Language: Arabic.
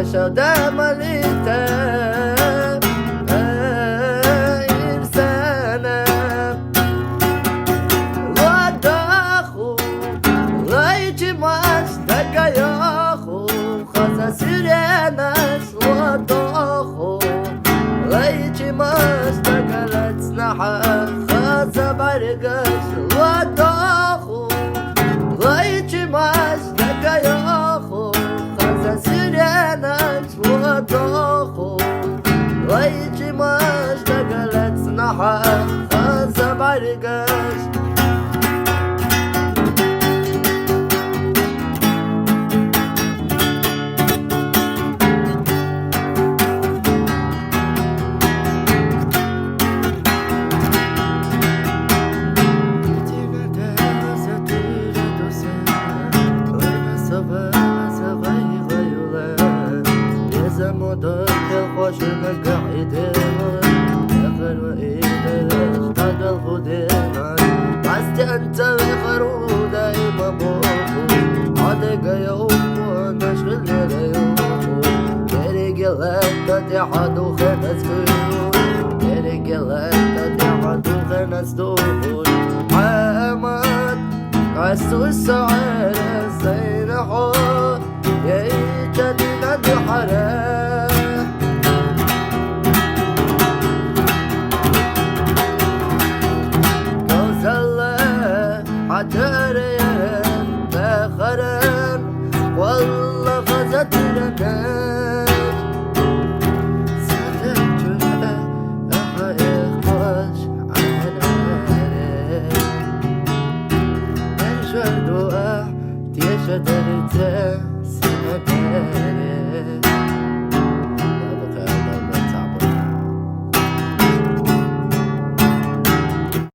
شدا مليتا إرسانا وداخو لايتي ماش دكا ياخو خاصة سيريناش وداخو لايتي ماش دكا لتسنحا خاصة برقاش وداخو لايتي ماش دكا ياخو سيريناش وداخو لايتي ماش دقلت سنحا خاصة برقاش مدرك الخشن قاعدين دخل وإيدش طاق الخدينا بس أنت بخرو دايما بوخو عادق يوم ونشغل ليوم تريق لك تتحدو خنس كيو تريق لك تتحدو خنس دول حامد قاسو السعر الزين حور يجدنا بحرام عتريان بخران والله غزت لناش ساتجوها أحيق وش عناري انشردوا تيشدرت سنداري